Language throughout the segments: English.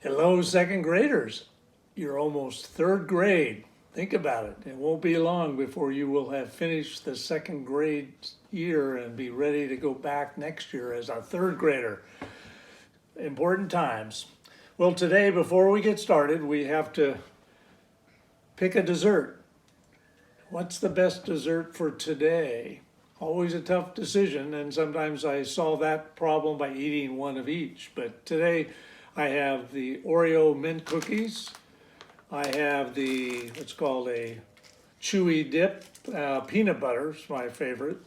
Hello, second graders. You're almost third grade. Think about it. It won't be long before you will have finished the second grade year and be ready to go back next year as a third grader. Important times. Well, today, before we get started, we have to pick a dessert. What's the best dessert for today? Always a tough decision, and sometimes I solve that problem by eating one of each. But today, I have the Oreo mint cookies. I have the, what's called a chewy dip, peanut butter is my favorite.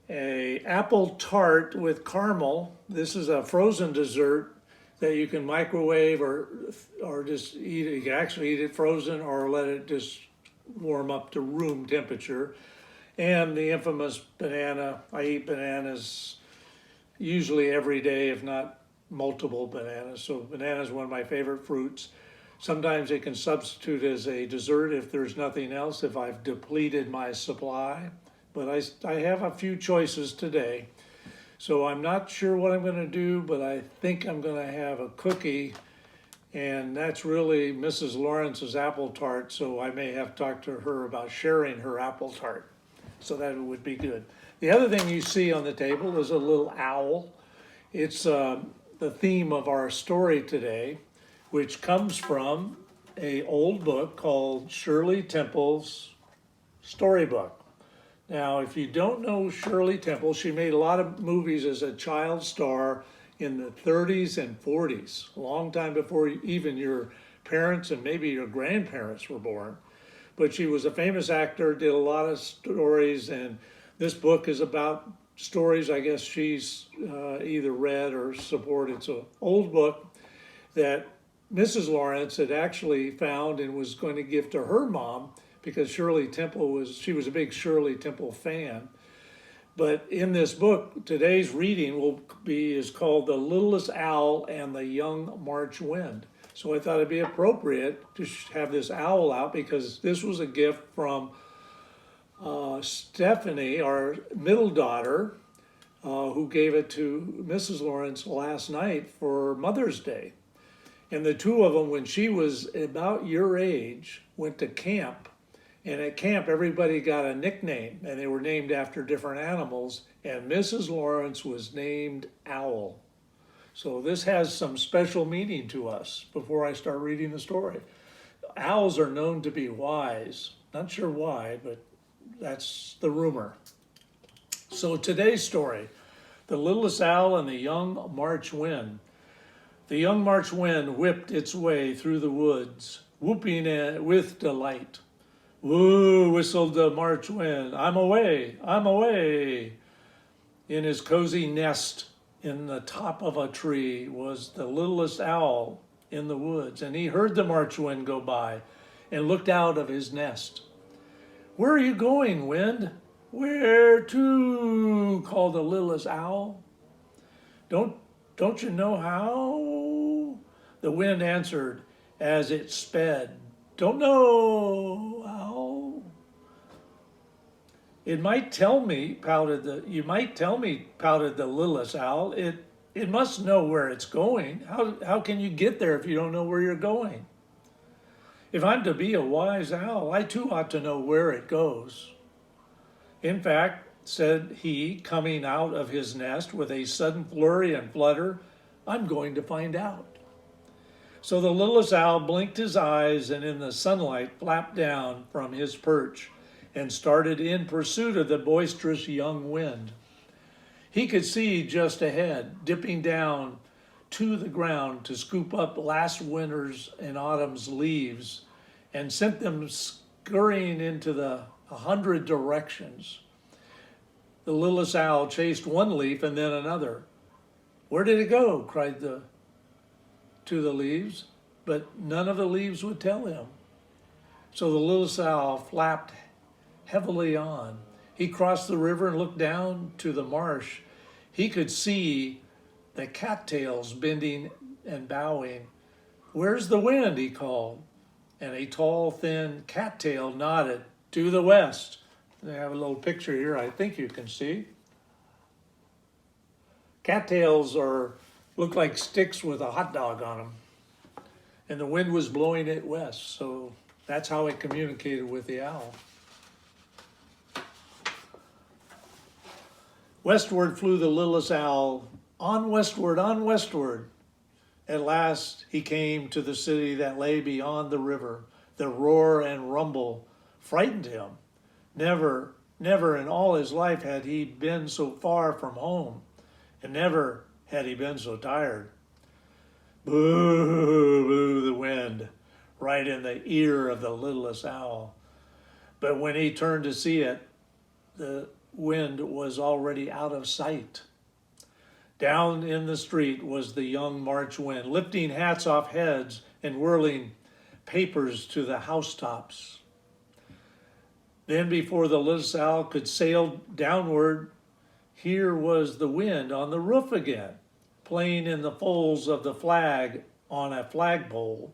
A apple tart with caramel. This is a frozen dessert that you can microwave or just eat it. You can actually eat it frozen or let it just warm up to room temperature. And the infamous banana. I eat bananas usually every day, if not multiple bananas. So banana is one of my favorite fruits. Sometimes it can substitute as a dessert if there's nothing else, if I've depleted my supply. But I have a few choices today. So I'm not sure what I'm going to do, but I think I'm going to have a cookie. And that's really Mrs. Lawrence's apple tart. So I may have to talk to her about sharing her apple tart. So that would be good. The other thing you see on the table is a little owl. It's the theme of our story today, which comes from an old book called Shirley Temple's Storybook. Now, if you don't know Shirley Temple, she made a lot of movies as a child star in the 30s and 40s, a long time before even your parents and maybe your grandparents were born. But she was a famous actor, did a lot of stories, and this book is about stories I guess she's either read or supported. It's an old book that Mrs. Lawrence had actually found and was going to give to her mom because she was a big Shirley Temple fan. But in this book, today's reading is called The Littlest Owl and the Young March Wind. So I thought it'd be appropriate to have this owl out because this was a gift from Stephanie, our middle daughter, who gave it to Mrs. Lawrence last night for Mother's Day. And the two of them, when she was about your age, went to camp. And at camp, everybody got a nickname, and they were named after different animals. And Mrs. Lawrence was named Owl. So this has some special meaning to us before I start reading the story. Owls are known to be wise. Not sure why, but that's the rumor. So today's story, The Littlest Owl and the Young March Wind. The young March wind whipped its way through the woods, whooping with delight. Woo, whistled the March wind. I'm away, I'm away. In his cozy nest in the top of a tree was the littlest owl in the woods, and he heard the March wind go by and looked out of his nest. Where are you going, wind? Where to? Called the littlest owl. Don't you know how? The wind answered as it sped. Don't know how. You might tell me, pouted the littlest owl. It must know where it's going. How can you get there if you don't know where you're going? If I'm to be a wise owl, I too ought to know where it goes. In fact, said he, coming out of his nest with a sudden flurry and flutter, I'm going to find out. So the littlest owl blinked his eyes and in the sunlight flapped down from his perch and started in pursuit of the boisterous young wind. He could see just ahead, dipping down to the ground to scoop up last winter's and autumn's leaves and sent them scurrying into 100 directions. The littlest owl chased one leaf and then another. Where did it go? Cried to the leaves, but none of the leaves would tell him. So the littlest owl flapped heavily on. He crossed the river and looked down to the marsh. He could see the cattails bending and bowing. Where's the wind? He called. And a tall, thin cattail nodded to the west. I have a little picture here I think you can see. Cattails look like sticks with a hot dog on them. and the wind was blowing it west. So that's how it communicated with the owl. Westward flew the littlest owl, on westward, on westward. At last he came to the city that lay beyond the river. The roar and rumble frightened him. Never, never in all his life had he been so far from home, and never had he been so tired. Boo, blew the wind, right in the ear of the littlest owl. But when he turned to see it, the wind was already out of sight. Down in the street was the young March wind, lifting hats off heads and whirling papers to the housetops. Then before the littlest owl could sail downward, here was the wind on the roof again, playing in the folds of the flag on a flagpole,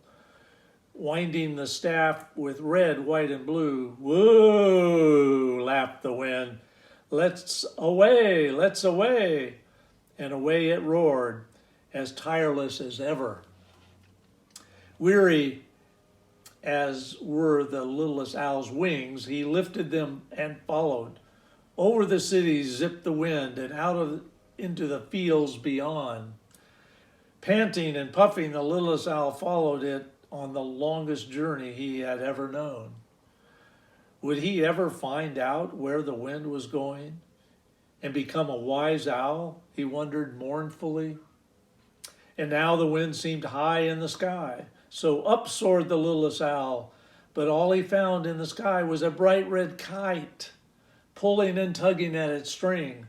winding the staff with red, white, and blue. Whoa, laughed the wind. Let's away, let's away. And away it roared, as tireless as ever. Weary as were the littlest owl's wings, he lifted them and followed. Over the city zipped the wind and into the fields beyond. Panting and puffing, the littlest owl followed it on the longest journey he had ever known. Would he ever find out where the wind was going and become a wise owl? He wondered mournfully. And now the wind seemed high in the sky, so up soared the littlest owl, but all he found in the sky was a bright red kite, pulling and tugging at its string.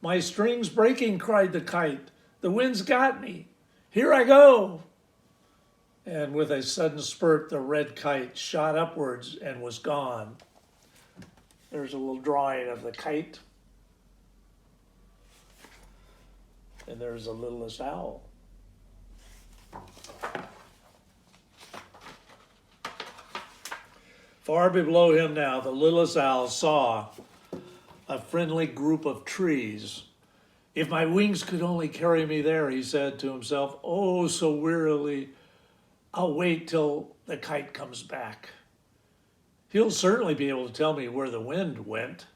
My string's breaking, cried the kite. The wind's got me. Here I go. And with a sudden spurt, the red kite shot upwards and was gone. There's a little drawing of the kite. And there's the littlest owl. Far below him now, the littlest owl saw a friendly group of trees. If my wings could only carry me there, he said to himself, oh, so wearily, I'll wait till the kite comes back. He'll certainly be able to tell me where the wind went.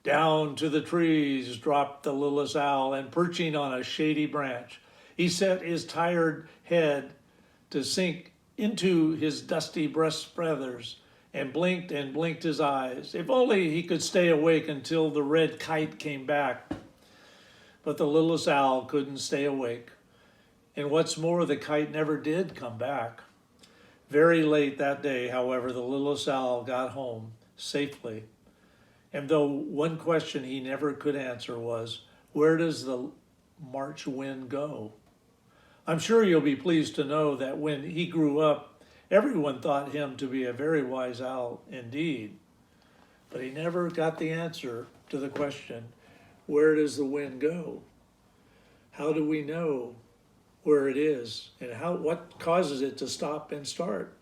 Down to the trees dropped the littlest owl, and perching on a shady branch, he set his tired head to sink into his dusty breast feathers, and blinked his eyes. If only he could stay awake until the red kite came back. But the littlest owl couldn't stay awake. And what's more, the kite never did come back. Very late that day, however, the littlest owl got home safely. And though one question he never could answer was, where does the March wind go? I'm sure you'll be pleased to know that when he grew up, everyone thought him to be a very wise owl indeed. But he never got the answer to the question, where does the wind go? How do we know where it is, and what causes it to stop and start?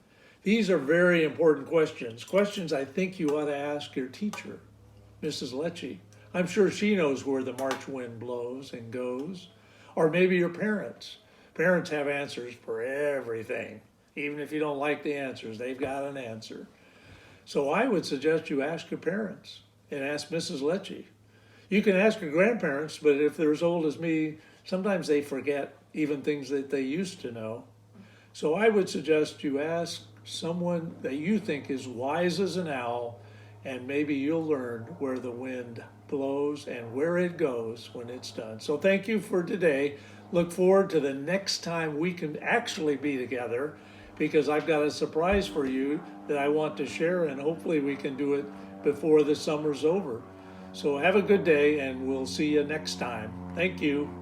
These are very important questions I think you ought to ask your teacher, Mrs. Lecce. I'm sure she knows where the March wind blows and goes. Or maybe your parents. Parents have answers for everything. Even if you don't like the answers, they've got an answer. So I would suggest you ask your parents and ask Mrs. Lecce. You can ask your grandparents, but if they're as old as me, sometimes they forget even things that they used to know. So I would suggest you ask someone that you think is wise as an owl, and maybe you'll learn where the wind blows and where it goes when it's done. So thank you for today. Look forward to the next time we can actually be together, because I've got a surprise for you that I want to share, and hopefully we can do it before the summer's over. So have a good day, and we'll see you next time. Thank you.